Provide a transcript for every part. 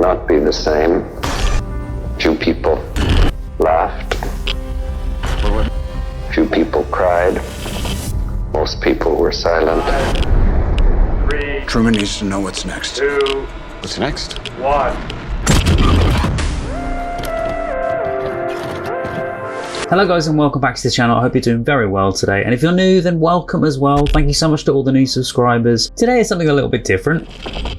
not be the same. Few people laughed. Few people cried. Most people were silent. 3, Truman needs to know what's next. 2, What's next? 1. Hello guys and welcome back to the channel. I hope you're doing very well today, and if you're new then welcome as well. Thank you so much to all the new subscribers. Today is something a little bit different,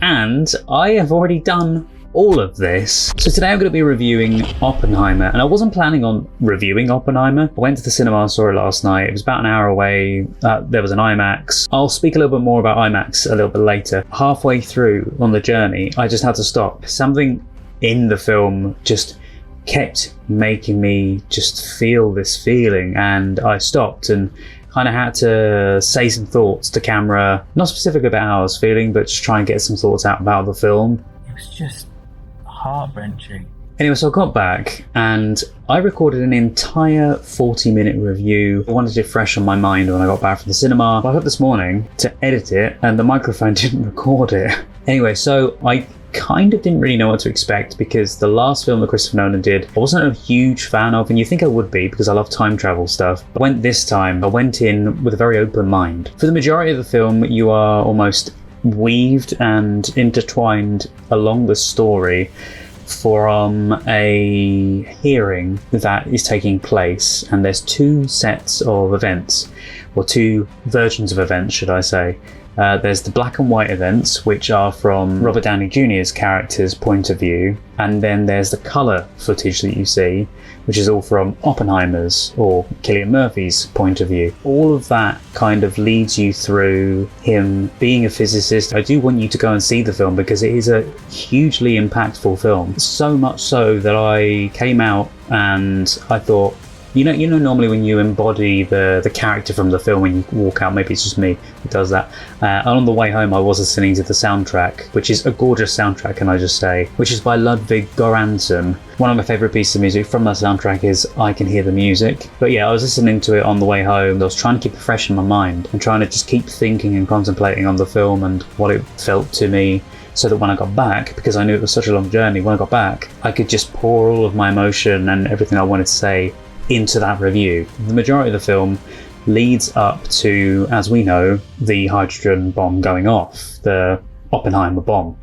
and I have already done all of this. So today I'm going to be reviewing Oppenheimer, and I wasn't planning on reviewing Oppenheimer. I went to the cinema, saw it last night. It was about an hour away. There was an IMAX. I'll speak a little bit more about IMAX a little bit later. Halfway through on the journey, I just had to stop. Something in the film just kept making me just feel this feeling, and I stopped and kind of had to say some thoughts to camera, not specifically about how I was feeling, but just try and get some thoughts out about the film. It was just heart-wrenching. Anyway, so I got back and I recorded an entire 40-minute review. I wanted it fresh on my mind when I got back from the cinema. I woke up this morning to edit it and the microphone didn't record it. Anyway, so I kind of didn't really know what to expect, because the last film that Christopher Nolan did I wasn't a huge fan of, and you think I would be because I love time travel stuff. But this time I went in with a very open mind. For the majority of the film you are almost weaved and intertwined along the story from a hearing that is taking place, and there's two sets of events, or two versions of events should I say. There's the black and white events, which are from Robert Downey Jr.'s character's point of view, and then there's the colour footage that you see, which is all from Oppenheimer's, or Cillian Murphy's, point of view. All of that kind of leads you through him being a physicist. I do want you to go and see the film because it is a hugely impactful film. So much so that I came out and I thought, you know, normally when you embody the character from the film when you walk out, maybe it's just me who does that. And on the way home, I was listening to the soundtrack, which is a gorgeous soundtrack, can I just say, which is by Ludwig Göransson. One of my favourite pieces of music from that soundtrack is I Can Hear the Music. But yeah, I was listening to it on the way home. I was trying to keep it fresh in my mind and trying to just keep thinking and contemplating on the film and what it felt to me, so that when I got back, because I knew it was such a long journey, when I got back, I could just pour all of my emotion and everything I wanted to say into that review. The majority of the film leads up to, as we know, the hydrogen bomb going off, the Oppenheimer bomb.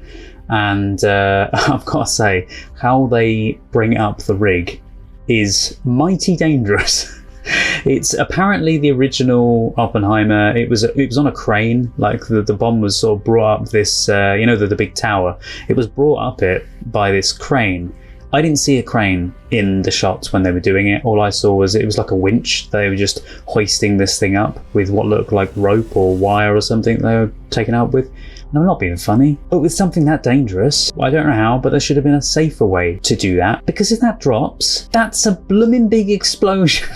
And I've got to say, how they bring up the rig is mighty dangerous. It's apparently the original Oppenheimer. It was on a crane, like the bomb was sort of brought up this, the big tower. It was brought up it by this crane. I didn't see a crane in the shots when they were doing it. All I saw was it was like a winch. They were just hoisting this thing up with what looked like rope or wire or something they were taking up with. And I'm not being funny, but with something that dangerous, I don't know how, but there should have been a safer way to do that, because if that drops, that's a blooming big explosion.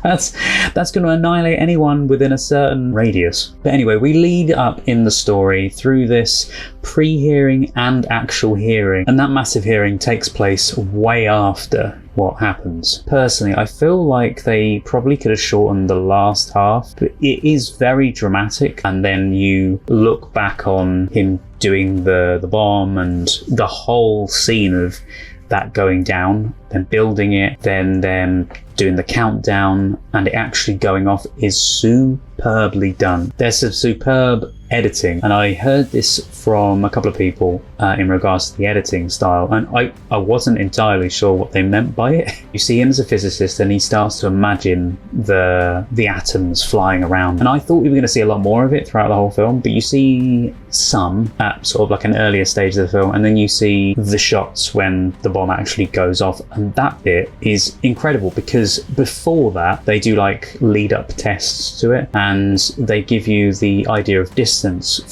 That's going to annihilate anyone within a certain radius. But anyway, we lead up in the story through this pre-hearing and actual hearing, and that massive hearing takes place way after what happens. Personally, I feel like they probably could have shortened the last half, but it is very dramatic, and then you look back on him doing the bomb and the whole scene of that going down, then building it, then doing the countdown, and it actually going off is superbly done. There's some superb editing, and I heard this from a couple of people in regards to the editing style, and I wasn't entirely sure what they meant by it. You see him as a physicist and he starts to imagine the atoms flying around, and I thought we were going to see a lot more of it throughout the whole film, but you see some at sort of like an earlier stage of the film, and then you see the shots when the bomb actually goes off, and that bit is incredible because before that they do like lead up tests to it, and they give you the idea of distance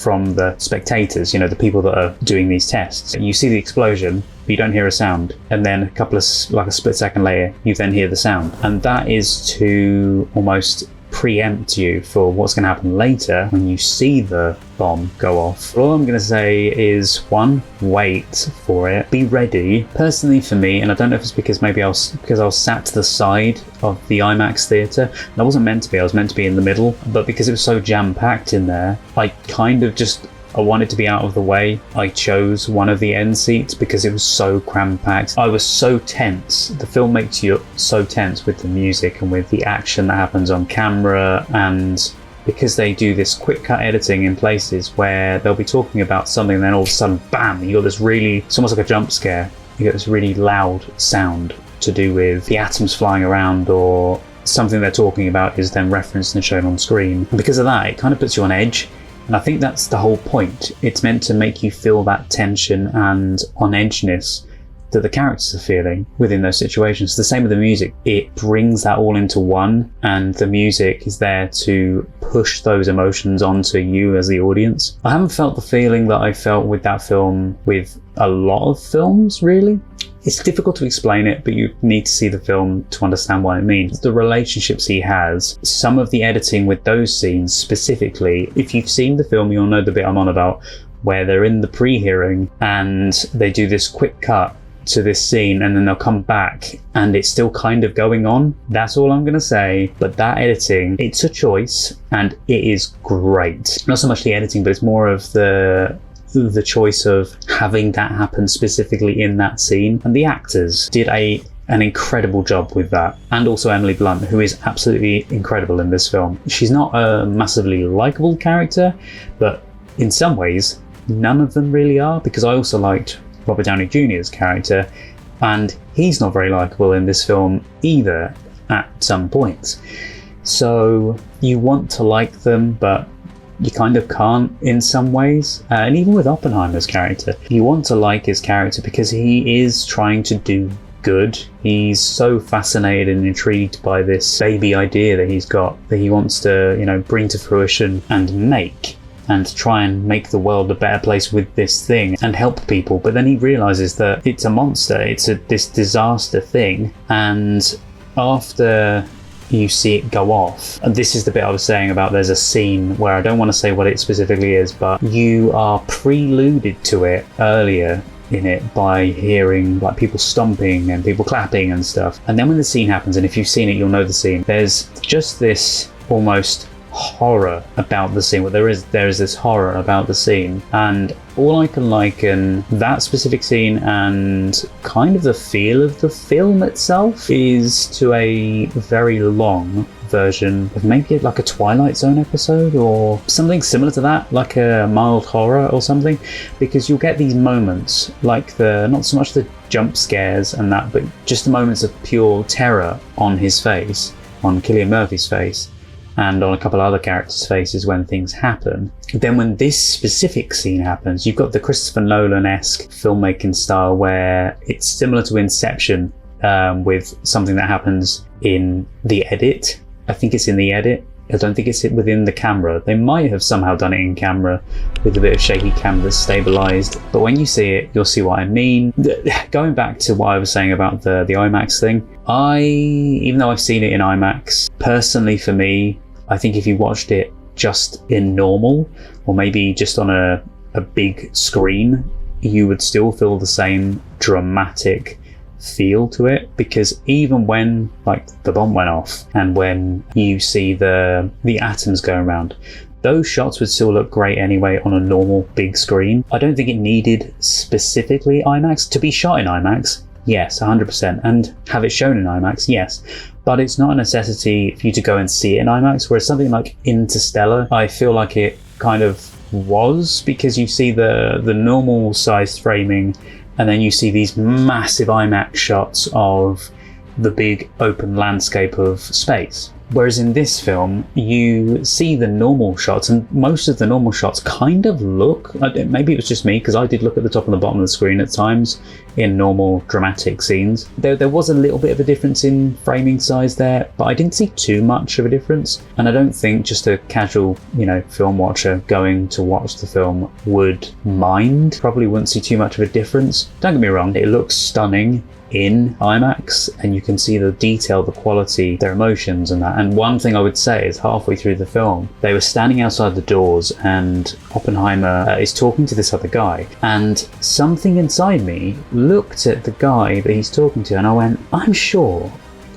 from the spectators, the people that are doing these tests. You see the explosion, but you don't hear a sound, and then a split second later you then hear the sound, and that is to almost preempt you for what's going to happen later when you see the bomb go off. All I'm going to say is, one, wait for it, be ready. Personally for me, and I don't know if it's because maybe I was sat to the side of the IMAX theatre, and I wasn't meant to be, I was meant to be in the middle, but because it was so jam-packed in there, I kind of just I wanted to be out of the way. I chose one of the end seats because it was so cram-packed. I was so tense. The film makes you so tense with the music and with the action that happens on camera, and because they do this quick cut editing in places where they'll be talking about something and then all of a sudden, bam, you got this really, it's almost like a jump scare. You get this really loud sound to do with the atoms flying around, or something they're talking about is then referenced and shown on screen. And because of that, it kind of puts you on edge. And I think that's the whole point. It's meant to make you feel that tension and on edgeness that the characters are feeling within those situations. The same with the music. It brings that all into one, and the music is there to push those emotions onto you as the audience. I haven't felt the feeling that I felt with that film with a lot of films, really. It's difficult to explain it, but you need to see the film to understand what it means. The relationships he has, some of the editing with those scenes specifically, if you've seen the film, you'll know the bit I'm on about, where they're in the pre-hearing and they do this quick cut to this scene and then they'll come back and it's still kind of going on. That's all I'm going to say. But that editing, it's a choice and it is great. Not so much the editing, but it's more of the choice of having that happen specifically in that scene. And the actors did an incredible job with that. And also Emily Blunt, who is absolutely incredible in this film. She's not a massively likable character, but in some ways none of them really are, because I also liked Robert Downey Jr.'s character, and he's not very likable in this film either at some points. So you want to like them, but you kind of can't in some ways. And even with Oppenheimer's character, you want to like his character because he is trying to do good. He's so fascinated and intrigued by this baby idea that he's got, that he wants to, bring to fruition and make, and try and make the world a better place with this thing and help people. But then he realizes that it's a monster, it's this disaster thing, and after you see it go off, and this is the bit I was saying about, there's a scene where I don't want to say what it specifically is, but you are preluded to it earlier in it by hearing like people stomping and people clapping and stuff, and then when the scene happens, and if you've seen it you'll know the scene, there's just this almost horror about the scene. Well, there is this horror about the scene, and all I can liken that specific scene and kind of the feel of the film itself is to a very long version of maybe like a Twilight Zone episode or something similar to that, like a mild horror or something, because you'll get these moments like not so much the jump scares and that, but just the moments of pure terror on his face, on Cillian Murphy's face, and on a couple of other characters' faces when things happen. Then when this specific scene happens, you've got the Christopher Nolan-esque filmmaking style where it's similar to Inception, with something that happens in the edit. I think it's in the edit. I don't think it's within the camera. They might have somehow done it in camera with a bit of shaky camera that's stabilized, but when you see it, you'll see what I mean. Going back to what I was saying about the IMAX thing, even though I've seen it in IMAX, personally for me, I think if you watched it just in normal, or maybe just on a big screen, you would still feel the same dramatic feel to it, because even when like the bomb went off and when you see the atoms going around, those shots would still look great anyway on a normal big screen. I don't think it needed specifically IMAX to be shot in IMAX. Yes, 100%, and have it shown in IMAX, yes, but it's not a necessity for you to go and see it in IMAX, whereas something like Interstellar, I feel like it kind of was, because you see the normal sized framing and then you see these massive IMAX shots of the big open landscape of space. Whereas in this film, you see the normal shots, and most of the normal shots kind of look, maybe it was just me, because I did look at the top and the bottom of the screen at times in normal dramatic scenes. There was a little bit of a difference in framing size there, but I didn't see too much of a difference. And I don't think just a casual, film watcher going to watch the film would mind. Probably wouldn't see too much of a difference. Don't get me wrong, it looks stunning in IMAX, and you can see the detail, the quality, their emotions and that. And one thing I would say is halfway through the film, they were standing outside the doors and Oppenheimer is talking to this other guy, and something inside me looked at the guy that he's talking to and I went, I'm sure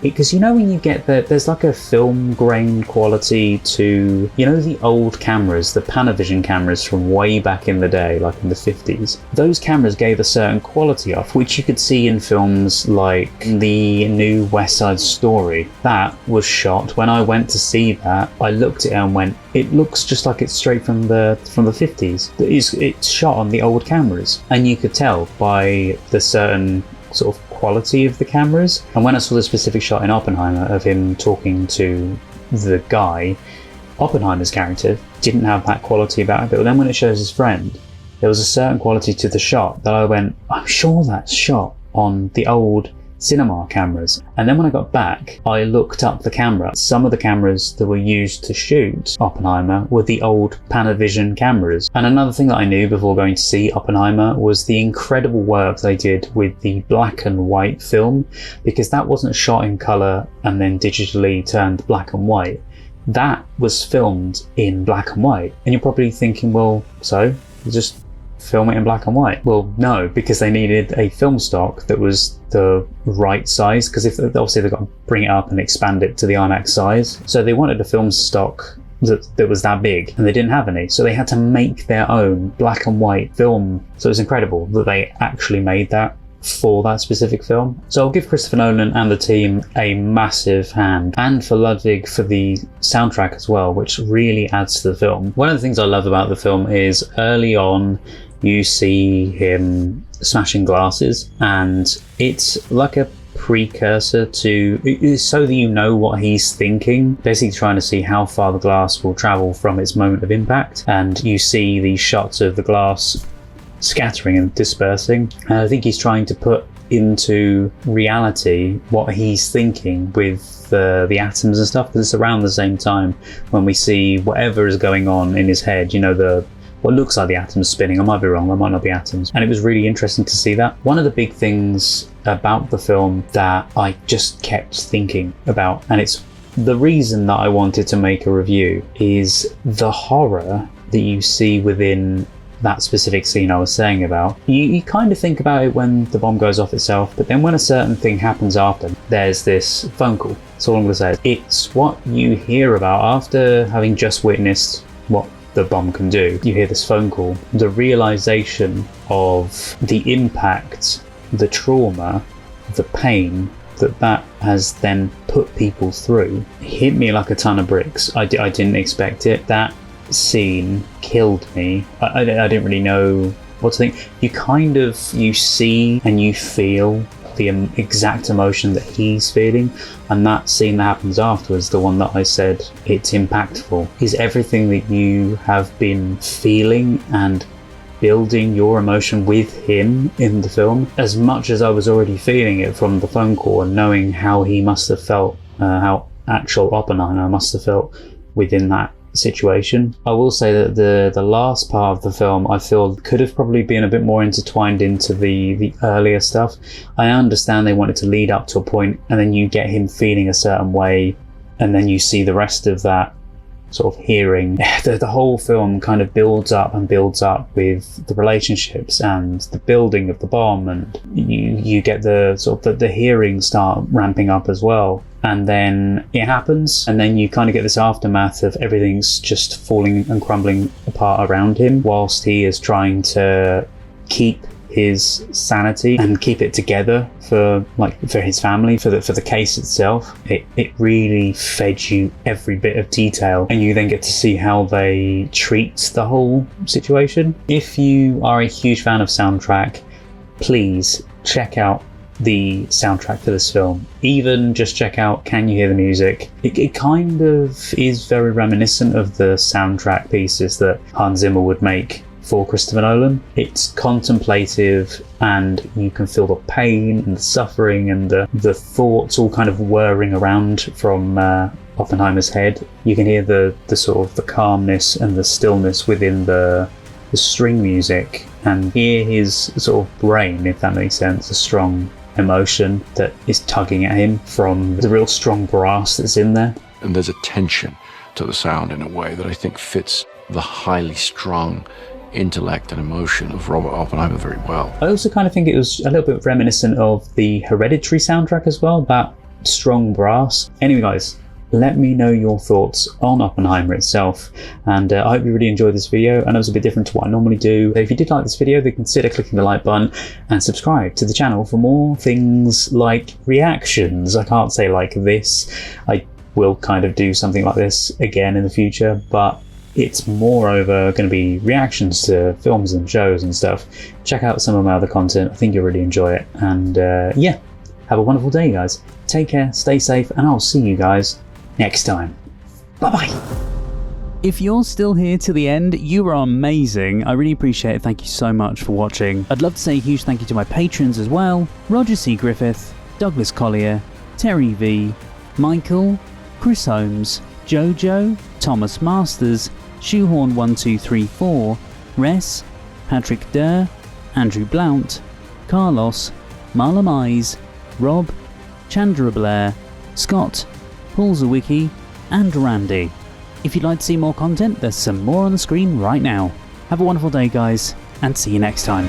because you know when you get there's like a film grain quality to, you know, the old cameras, the Panavision cameras from way back in the day, like in the 50s. Those cameras gave a certain quality off, which you could see in films like the new West Side Story. That was shot, when I went to see that, I looked at it and went, it looks just like it's straight from the 50s. It's shot on the old cameras, and you could tell by the certain sort of quality of the cameras. And when I saw the specific shot in Oppenheimer of him talking to the guy, Oppenheimer's character didn't have that quality about it, but then when it shows his friend, there was a certain quality to the shot that I went, I'm sure that's shot on the old cinema cameras. And then when I got back, I looked up the camera. Some of the cameras that were used to shoot Oppenheimer were the old Panavision cameras. And another thing that I knew before going to see Oppenheimer was the incredible work they did with the black and white film, because that wasn't shot in colour and then digitally turned black and white. That was filmed in black and white. And you're probably thinking, well, so you just film it in black and white? Well, no, because they needed a film stock that was the right size, because if obviously they've got to bring it up and expand it to the IMAX size. So they wanted a film stock that was that big, and they didn't have any, so they had to make their own black and white film. So it was incredible that they actually made that for that specific film. So I'll give Christopher Nolan and the team a massive hand, and for Ludwig for the soundtrack as well, which really adds to the film. One of the things I love about the film is early on you see him smashing glasses, and it's like a precursor to, so that you know what he's thinking, basically trying to see how far the glass will travel from its moment of impact. And you see these shots of the glass scattering and dispersing, and I think he's trying to put into reality what he's thinking with the atoms and stuff, because it's around the same time when we see whatever is going on in his head, you know, what looks like the atoms spinning. I might be wrong, that might not be atoms. And it was really interesting to see that. One of the big things about the film that I just kept thinking about, and it's the reason that I wanted to make a review, is the horror that you see within that specific scene I was saying about. You kind of think about it when the bomb goes off itself, but then when a certain thing happens after, there's this phone call. That's all I'm going to say. It's what you hear about after having just witnessed what the bomb can do. You hear this phone call. The realization of the impact, the trauma, the pain that has then put people through hit me like a ton of bricks. I didn't expect it. That scene killed me. I didn't really know what to think. You see and you feel the exact emotion that he's feeling, and that scene that happens afterwards, the one that I said it's impactful, is everything that you have been feeling and building your emotion with him in the film. As much as I was already feeling it from the phone call and knowing how he must have felt, how actual Oppenheimer must have felt within that situation. I will say that the last part of the film I feel could have probably been a bit more intertwined into the earlier stuff. I understand they wanted to lead up to a point and then you get him feeling a certain way, and then you see the rest of that sort of hearing. The whole film kind of builds up with the relationships and the building of the bomb, and you get the sort of the hearing start ramping up as well. And then it happens, and then you kind of get this aftermath of everything's just falling and crumbling apart around him, whilst he is trying to keep his sanity and keep it together for his family, for the case itself. It really fed you every bit of detail, and you then get to see how they treat the whole situation. If you are a huge fan of soundtrack, please check out the soundtrack for this film. Even just check out Can You Hear the Music? It kind of is very reminiscent of the soundtrack pieces that Hans Zimmer would make for Christopher Nolan. It's contemplative, and you can feel the pain and the suffering and the thoughts all kind of whirring around from Oppenheimer's head. You can hear the sort of the calmness and the stillness within the string music, and hear his sort of brain, if that makes sense, a strong emotion that is tugging at him from the real strong brass that's in there. And there's a tension to the sound in a way that I think fits the highly strung intellect and emotion of Robert Oppenheimer very well. I also kind of think it was a little bit reminiscent of the Hereditary soundtrack as well, that strong brass. Anyway guys, let me know your thoughts on Oppenheimer itself, and I hope you really enjoyed this video. I know it's a bit different to what I normally do. If you did like this video, then consider clicking the like button and subscribe to the channel for more things like reactions. I can't say like this. I will kind of do something like this again in the future, but it's moreover going to be reactions to films and shows and stuff. Check out some of my other content. I think you'll really enjoy it. And yeah, have a wonderful day, guys. Take care, stay safe, and I'll see you guys next time. Bye-bye. If you're still here to the end, you are amazing. I really appreciate it. Thank you so much for watching. I'd love to say a huge thank you to my patrons as well. Roger C. Griffith, Douglas Collier, Terry V, Michael, Chris Holmes, Jojo, Thomas Masters, Shoehorn1234, Res, Patrick Durr, Andrew Blount, Carlos, Marla Mize, Rob, Chandra Blair, Scott, Paul Zawicki, and Randy. If you'd like to see more content, there's some more on the screen right now. Have a wonderful day, guys, and see you next time.